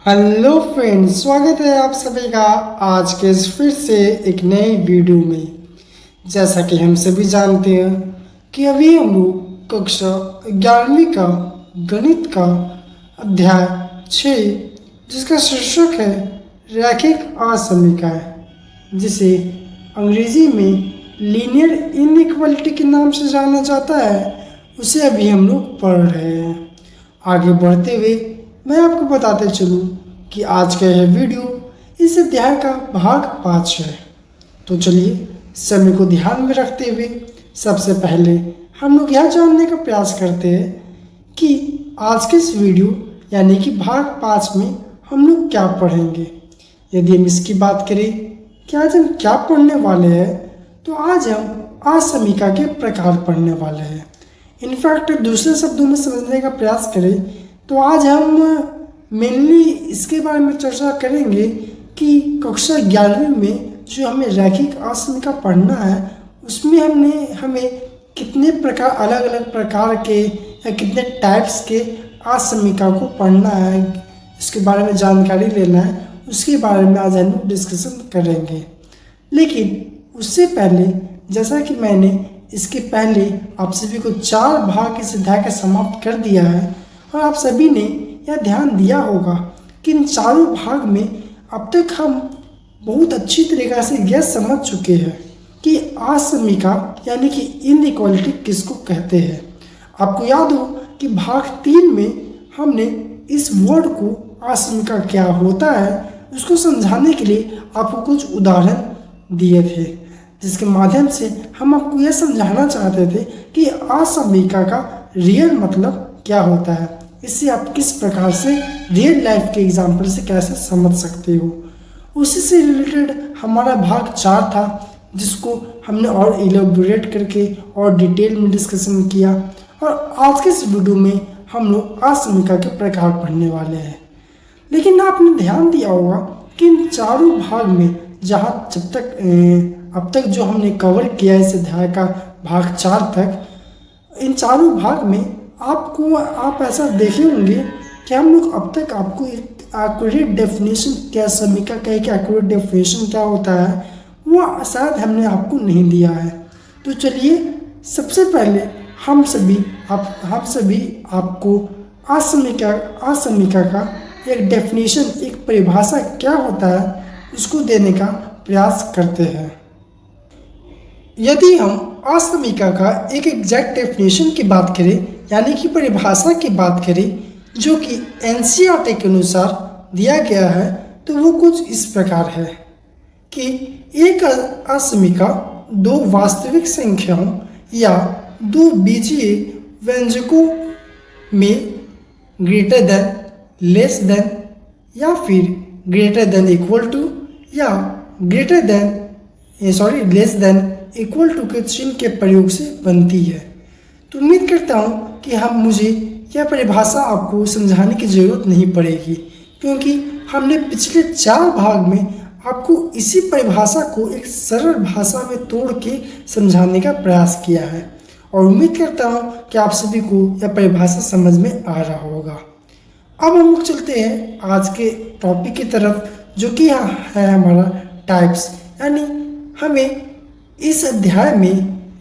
Hello friends, स्वागत है आप सभी का आज के फिर से एक नई वीडियो में। जैसा कि हम सभी जानते हैं कि अभी हम लोग कक्षा 11वीं का गणित का अध्याय 6 जिसका शीर्षक है रैखिक असमीकरण, जिसे अंग्रेजी में लीनियर इनइक्वालिटी के नाम से जाना जाता है, उसे अभी हम लोग पढ़ रहे हैं। आगे बढ़ते हुए मैं आपको बताते चलूँ कि आज का यह वीडियो इस अध्याय का भाग 5 है। तो चलिए समय को ध्यान में रखते हुए सबसे पहले हम लोग यह जानने का प्रयास करते हैं कि आज के इस वीडियो यानी कि भाग 5 में हम लोग क्या पढ़ेंगे। यदि हम इसकी बात करें कि आज हम क्या पढ़ने वाले हैं, तो आज हम असमीका के प्रकार पढ़ने वाले हैं। इनफैक्ट दूसरे शब्दों में समझने का प्रयास करें तो आज हम मेनली इसके बारे में चर्चा करेंगे कि कक्षा 11वीं में जो हमें रैखिक असमीका पढ़ना है, उसमें हमें कितने प्रकार अलग अलग प्रकार के या कितने टाइप्स के असमीका को पढ़ना है, उसके बारे में जानकारी लेना है। उसके बारे में आज हम डिस्कशन करेंगे। लेकिन उससे पहले, जैसा कि मैंने इसके पहले आप सभी को 4 भाग इस अध्याय का समाप्त कर दिया है, और आप सभी ने यह ध्यान दिया होगा कि इन चारों भाग में अब तक हम बहुत अच्छी तरीक़ा से यह समझ चुके हैं कि असमीका यानी कि इनइक्वालिटी किसको कहते हैं। आपको याद हो कि भाग 3 में हमने इस वर्ड को असमीका क्या होता है उसको समझाने के लिए आपको कुछ उदाहरण दिए थे, जिसके माध्यम से हम आपको यह समझाना चाहते थे कि असमीका का रियल मतलब क्या होता है। इससे आप किस प्रकार से रियल लाइफ के एग्जाम्पल से कैसे समझ सकते हो। उसी से रिलेटेड हमारा भाग 4 था, जिसको हमने और इलेबोरेट करके और डिटेल में डिस्कशन किया। और आज के इस वीडियो में हम लोग असमीका के प्रकार पढ़ने वाले हैं। लेकिन आपने ध्यान दिया होगा कि इन चारों भाग में अब तक जो हमने कवर किया इस अध्याय का भाग 4 तक, इन चारों भाग में आप ऐसा देखे होंगे कि हम लोग अब तक आपको एक एक्यूरेट डेफिनेशन क्या समीका का एक एक्यूरेट डेफिनेशन क्या होता है वो शायद हमने आपको नहीं दिया है। तो चलिए सबसे पहले हम सभी आपको असमीका का एक डेफिनेशन, एक परिभाषा क्या होता है उसको देने का प्रयास करते हैं। यदि हम असमीका का एक एग्जैक्ट डेफिनेशन की बात करें यानी कि परिभाषा की बात करें जो कि एनसीईआरटी के अनुसार दिया गया है, तो वो कुछ इस प्रकार है कि एक असमीका 2 वास्तविक संख्याओं या 2 बीजीय व्यंजकों में ग्रेटर देन, लेस देन या फिर ग्रेटर देन इक्वल टू या लेस देन इक्वल टू के चिन्ह के प्रयोग से बनती है। तो उम्मीद करता हूँ कि मुझे यह परिभाषा आपको समझाने की ज़रूरत नहीं पड़ेगी, क्योंकि हमने पिछले 4 भाग में आपको इसी परिभाषा को एक सरल भाषा में तोड़ के समझाने का प्रयास किया है। और उम्मीद करता हूँ कि आप सभी को यह परिभाषा समझ में आ रहा होगा। अब हम लोग चलते हैं आज के टॉपिक की तरफ, जो कि है हमारा टाइप्स। यानी हमें इस अध्याय में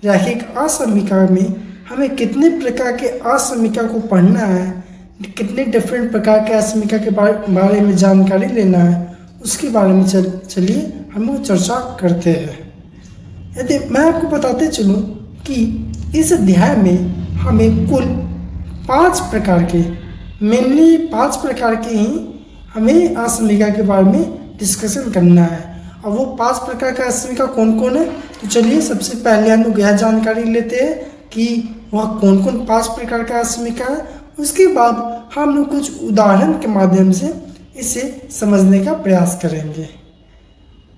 रैखिक असमीका में हमें कितने प्रकार के असमीका को पढ़ना है, कितने डिफरेंट प्रकार के असमीका के बारे में जानकारी लेना है, उसके बारे में चलिए हम लोग चर्चा करते हैं। यदि मैं आपको बताते चलूँ कि इस अध्याय में हमें कुल 5 प्रकार के, मेनली 5 प्रकार के ही हमें असमीका के बारे में डिस्कशन करना है। और वो 5 प्रकार का असमीका कौन कौन है, तो चलिए सबसे पहले हम लोग यह जानकारी लेते हैं कि वह कौन कौन 5 प्रकार का असमीका है। उसके बाद हम लोग कुछ उदाहरण के माध्यम से इसे समझने का प्रयास करेंगे।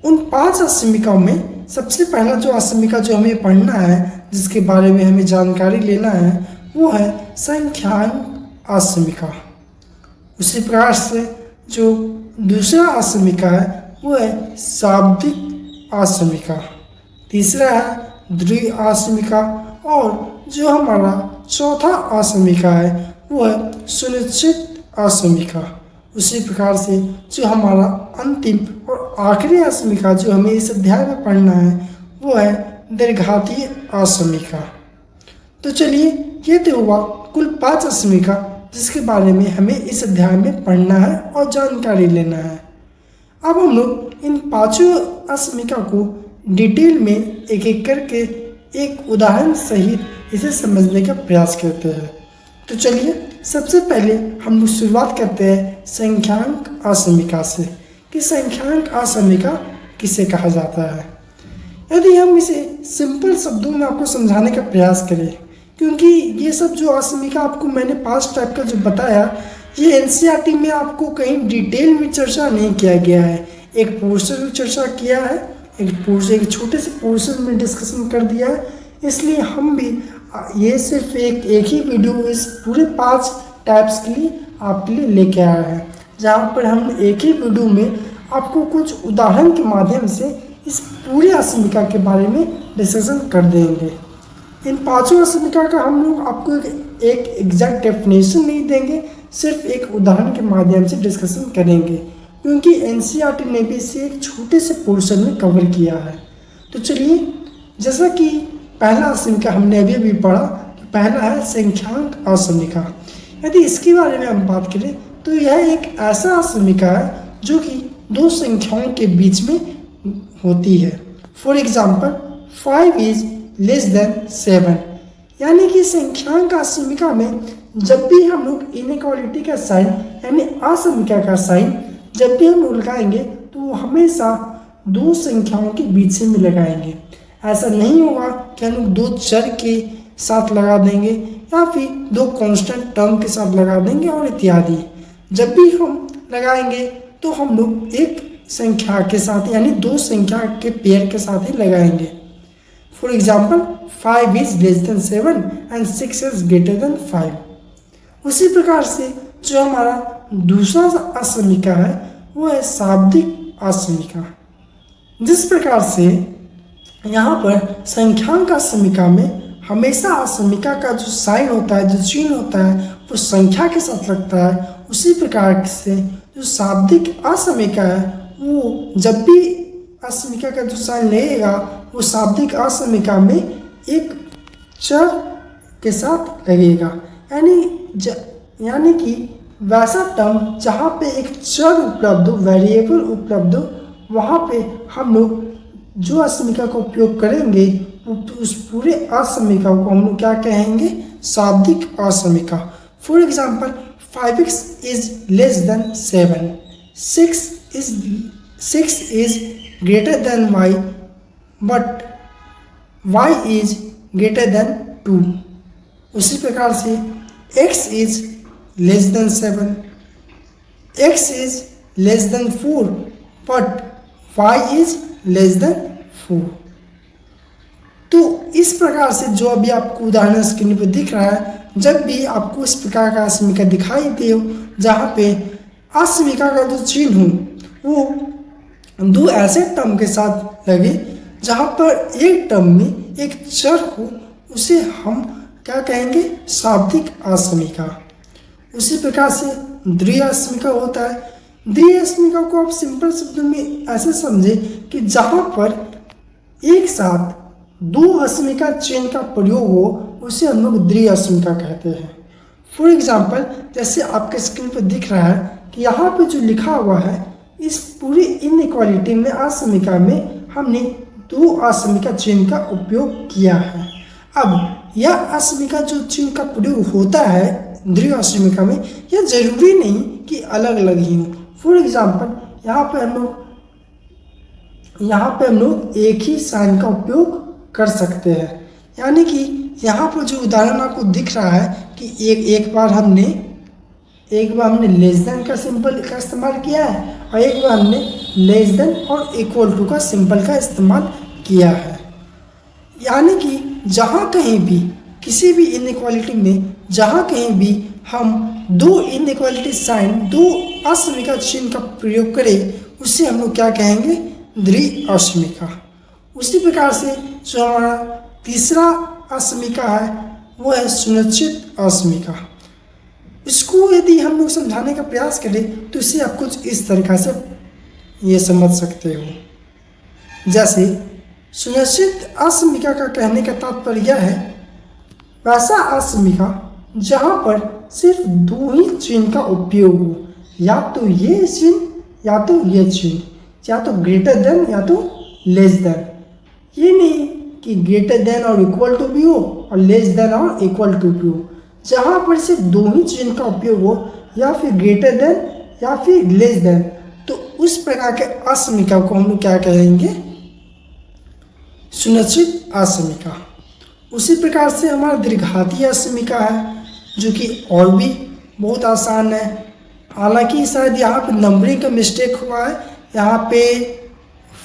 उन 5 असमीकाओं में सबसे पहला जो असमीका जो हमें पढ़ना है, जिसके बारे में हमें जानकारी लेना है, वो है संख्यांक असमीका। उसी प्रकार से जो दूसरा असमीका है वो है शाब्दिक असमीका, तीसरा है द्वि असमीका, और जो हमारा चौथा असमीका है वो है सुनिश्चित असमीका। उसी प्रकार से जो हमारा अंतिम और आखिरी असमिका जो हमें इस अध्याय में पढ़ना है वो है दीर्घातीय असमिका। तो चलिए, ये तो हुआ कुल 5 असमिका जिसके बारे में हमें इस अध्याय में पढ़ना है और जानकारी लेना है। अब हम लोग इन 5 असमिका को डिटेल में एक एक करके एक उदाहरण सहित इसे समझने का प्रयास करते हैं। तो चलिए, सबसे पहले हम लोग शुरुआत करते हैं संख्यांक असमिका से कि संख्यांक असमिका किसे कहा जाता है। यदि हम इसे सिंपल शब्दों में आपको समझाने का प्रयास करें, क्योंकि ये सब जो असमिका आपको मैंने 5 टाइप का जो बताया, ये एनसीईआरटी में आपको कहीं डिटेल में चर्चा नहीं किया गया है। एक पोर्शन में चर्चा किया है, एक छोटे से पोर्शन में डिस्कशन कर दिया है। इसलिए हम भी ये सिर्फ एक ही वीडियो इस पूरे 5 टाइप्स के लिए आपके लिए लेके आया है, जहाँ पर हम एक ही वीडियो में आपको कुछ उदाहरण के माध्यम से इस पूरी असमिका के बारे में डिस्कशन कर देंगे। इन 5 असमिका का हम लोग आपको एक एग्जैक्ट डेफिनेशन नहीं देंगे, सिर्फ एक उदाहरण के माध्यम से डिस्कशन करेंगे, क्योंकि एनसीईआरटी ने भी इसे एक छोटे से पोर्शन में कवर किया है। तो चलिए, जैसा कि पहला असमिका हमने अभी पढ़ा, तो पहला है संख्यांक असमिका। यदि इसके बारे में हम बात करें तो यह एक ऐसा असमिका है जो कि 2 संख्याओं के बीच में होती है। For example 5 is less than 7, यानी कि संख्यांक असमिका में जब भी हम लोग इनइक्वालिटी का साइन यानी असमिका का साइन जब भी हम लोग लगाएंगे तो वो हमेशा 2 संख्याओं के बीच में लगाएंगे। ऐसा नहीं होगा कि हम लोग 2 चर के साथ लगा देंगे या फिर 2 कांस्टेंट टर्म के साथ लगा देंगे और इत्यादि। जब भी हम लगाएंगे तो हम लोग एक संख्या के साथ यानी 2 संख्या के पेयर के साथ ही लगाएंगे। For example 5 is less than 7 and 6 is greater then 5। उसी प्रकार से जो हमारा दूसरा असमिका है वो है शाब्दिक असमिका। जिस प्रकार से यहाँ पर संख्यांक असमिका में हमेशा असमिका का जो साइन होता है, जो चिन्ह होता है, वो संख्या के साथ लगता है। उसी प्रकार से जो शाब्दिक असमिका है वो जब भी असमिका का जो साइन लगेगा वो शाब्दिक असमिका में एक चर के साथ लगेगा, यानी कि वैसा टर्म जहाँ पे एक चर उपलब्ध हो, वेरिएबल उपलब्ध हो, वहाँ पे हम लोग जो असमिका का उपयोग करेंगे उस पूरे असमिका को हम लोग क्या कहेंगे, शाब्दिक असमिका। For example 5x is less than 7, 6 is greater than y, but y is greater than 2। उसी प्रकार से x is less than 7, x is less than 4, but y is less than 4। तो इस प्रकार से जो अभी आपको उदाहरण स्क्रीन पर दिख रहा है, जब भी आपको इस प्रकार का असमिका दिखाई दे जहाँ पे असमिका का जो चिन्ह हो वो 2 ऐसे टर्म के साथ लगे जहाँ पर एक टर्म में एक चर हो, उसे हम क्या कहेंगे, शाब्दिक असमिका। उसी प्रकार से द्वितीय असमिका होता है। द्वितीय असमिका को आप सिंपल शब्दों में ऐसे समझे कि जहाँ पर एक साथ 2 असमिका चिन्ह का प्रयोग हो उसे हम लोग द्वितीय असमिका कहते हैं। फॉर एग्जाम्पल जैसे आपके स्क्रीन पर दिख रहा है कि यहाँ पे जो लिखा हुआ है, इस पूरी इनइक्वालिटी में असमिका में हमने 2 असमिका चिन्ह का उपयोग किया है। अब यह असमिका जो चिन्ह का प्रयोग होता है द्वितीय असमिका में, यह जरूरी नहीं कि अलग अलग ही हो। फॉर एग्जाम्पल यहाँ पे हम लोग एक ही साइन का उपयोग कर सकते हैं, यानी कि यहाँ पर जो उदाहरण आपको दिख रहा है कि एक बार हमने लेस देन का सिंबल का इस्तेमाल किया है और एक बार हमने लेस देन और इक्वल टू का सिंबल का इस्तेमाल किया है। यानी कि जहाँ कहीं भी किसी भी इनइक्वालिटी में जहाँ कहीं भी हम 2 इनइक्वालिटी साइन 2 असमिका चिन्ह का प्रयोग करें उससे हम लोग क्या कहेंगे, द्वितीय असमिका। उसी प्रकार से जो हमारा तीसरा असमिका है वो है सुनिश्चित असमिका। इसको यदि हम लोग समझाने का प्रयास करें तो इसे आप कुछ इस तरीक़ा से ये समझ सकते हो। जैसे सुनिश्चित असमिका का कहने का तात्पर्य यह है वैसा असमिका जहाँ पर सिर्फ दो ही चिन्ह का उपयोग हो, या तो ये चिन्ह या तो ये चिन्ह, या तो ग्रेटर देन या तो लेस देन। ये नहीं कि ग्रेटर देन और इक्वल टू भी हो और लेस देन और इक्वल टू भी हो। जहाँ पर सिर्फ दो ही चिन्ह का उपयोग हो, या फिर ग्रेटर देन या फिर लेस देन, तो उस प्रकार के असमिका को हम लोग क्या कहेंगे? सुनिश्चित असमिका। उसी प्रकार से हमारा दीर्घाती असमिका है, जो कि और भी बहुत आसान है। हालांकि शायद यहाँ पे नंबरिंग का मिस्टेक हुआ है। यहाँ पे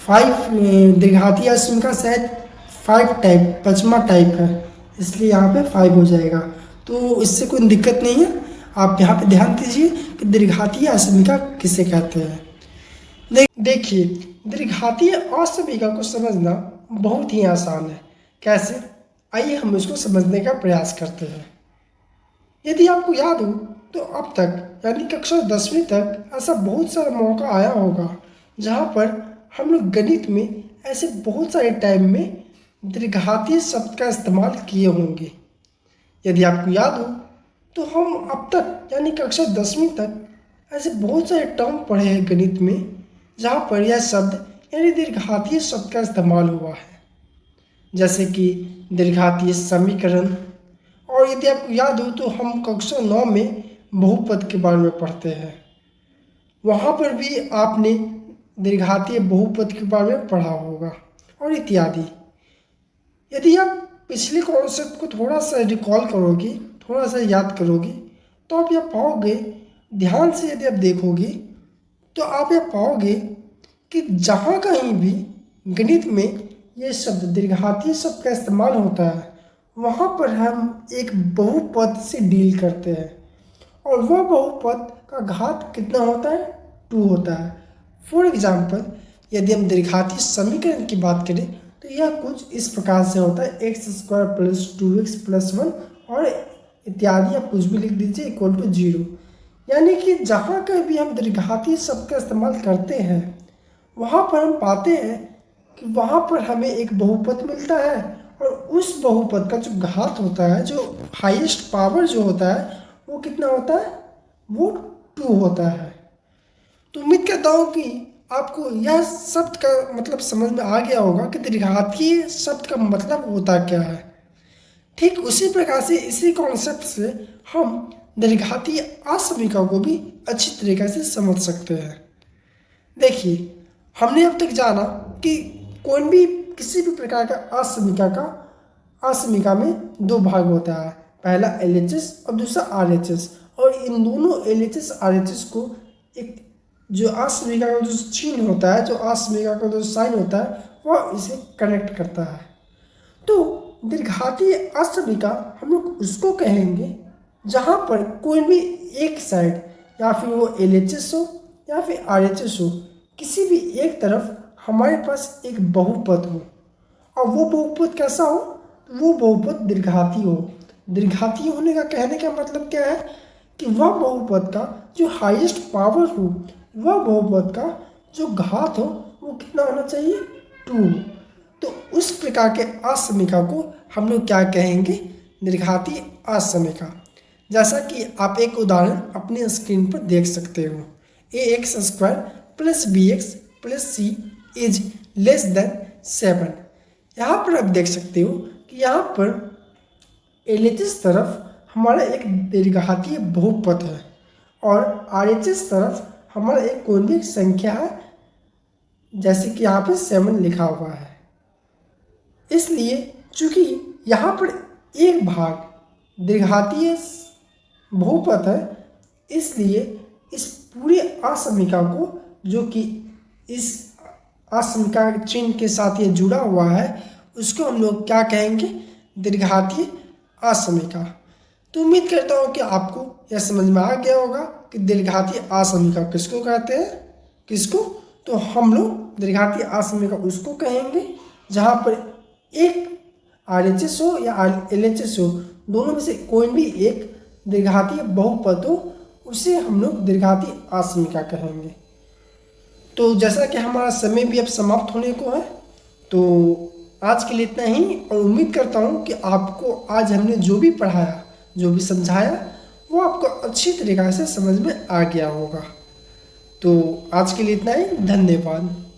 5 दीर्घाती असमिका शायद 5 टाइप 5वां टाइप है, इसलिए यहाँ पे 5 हो जाएगा। तो इससे कोई दिक्कत नहीं है। आप यहाँ पे ध्यान दीजिए कि दीर्घाती असमिका किसे कहते हैं। देखिए, दीर्घाती असमिका को समझना बहुत ही आसान है। कैसे? आइए हम इसको समझने का प्रयास करते हैं। यदि आपको याद हो तो अब तक यानी कक्षा 10वीं तक ऐसा बहुत सारा मौका आया होगा जहाँ पर हम लोग गणित में ऐसे बहुत सारे टाइम में दीर्घाती शब्द का इस्तेमाल किए होंगे। यदि आपको याद हो तो हम अब तक यानी कक्षा 10वीं तक ऐसे बहुत सारे टर्म पढ़े हैं गणित में जहाँ पर यह शब्द यानी दीर्घाती शब्द का इस्तेमाल हुआ है, जैसे कि दीर्घाती समीकरण। और यदि आपको याद हो तो हम कक्षा 9 में बहुपद के बारे में पढ़ते हैं, वहाँ पर भी आपने दीर्घाती बहुपद के बारे में पढ़ा होगा और इत्यादि। यदि आप पिछले कॉन्सेप्ट को थोड़ा सा रिकॉल करोगे, थोड़ा सा याद करोगे, तो आप यह पाओगे, ध्यान से यदि आप देखोगे तो आप यह पाओगे कि जहाँ कहीं भी गणित में ये शब्द दीर्घाती शब्द का इस्तेमाल होता है, वहाँ पर हम एक बहुपद से डील करते हैं, और वह बहुपद का घात कितना होता है? 2 होता है। फॉर एग्जाम्पल, यदि हम दीर्घाती समीकरण की बात करें तो यह कुछ इस प्रकार से होता है x² + 2x + 1 और इत्यादि, आप कुछ भी लिख दीजिए = 0। यानी कि जहाँ कहीं भी हम दीर्घाती शब्द का इस्तेमाल करते हैं वहाँ पर हम पाते हैं कि वहाँ पर हमें एक बहुपद मिलता है, और उस बहुपद का जो घात होता है, जो हाईएस्ट पावर जो होता है, वो कितना होता है? वो 2 होता है। तो उम्मीद करता हूँ कि आपको यह शब्द का मतलब समझ में आ गया होगा कि दीर्घाती शब्द का मतलब होता क्या है। ठीक उसी प्रकार से इसी कॉन्सेप्ट से हम दीर्घाती असमिका को भी अच्छी तरीके से समझ सकते हैं। देखिए, हमने अब तक जाना कि कोई भी किसी भी प्रकार का असमिका में 2 भाग होता है, पहला LHS और दूसरा RHS। और इन दोनों LHS RHS को एक जो असमिका का जो चिन्ह होता है, जो असमिका का जो साइन होता है, वह इसे कनेक्ट करता है। तो दीर्घाती असमिका हम लोग उसको कहेंगे जहाँ पर कोई भी एक साइड, या फिर वो LHS हो या फिर RHS हो, किसी भी एक तरफ हमारे पास एक बहुपद हो, और वो बहुपद कैसा हो? वो बहुपद दीर्घाती हो। दीर्घाती होने का कहने का मतलब क्या है कि वह बहुपद का जो हाईएस्ट पावर हो, वह बहुपद का जो घात हो, वो कितना होना चाहिए? 2। तो उस प्रकार के असमिका को हम लोग क्या कहेंगे? दीर्घाती असमिका। जैसा कि आप एक उदाहरण अपने स्क्रीन पर देख सकते हो, ax² + bx + c > 7। यहाँ पर आप देख सकते हो कि यहाँ पर LHS तरफ हमारा एक दीर्घाती बहुपद है, और RHS तरफ हमारा एक कोई भी संख्या है, जैसे कि यहाँ पे 7 लिखा हुआ है। इसलिए चूँकि यहाँ पर एक भाग दीर्घाती बहुपद है, इसलिए इस पूरे असमिका को, जो कि इस असमिका चिन्ह के साथ ये जुड़ा हुआ है, उसको हम लोग क्या कहेंगे? दीर्घाती असमिका। तो उम्मीद करता हूँ कि आपको यह समझ में आ गया होगा कि दीर्घाती असमिका किसको कहते हैं, किसको? तो हम लोग दीर्घाती असमिका उसको कहेंगे जहाँ पर एक RHS हो या LHS हो, दोनों में से कोई भी एक दीर्घाती बहुपद हो उसे हम लोग दीर्घाती आस्मिका कहेंगे। तो जैसा कि हमारा समय भी अब समाप्त होने को है, तो आज के लिए इतना ही। और उम्मीद करता हूँ कि आपको आज हमने जो भी पढ़ाया, जो भी समझाया, वो आपको अच्छी तरीक़ा से समझ में आ गया होगा। तो आज के लिए इतना ही, धन्यवाद।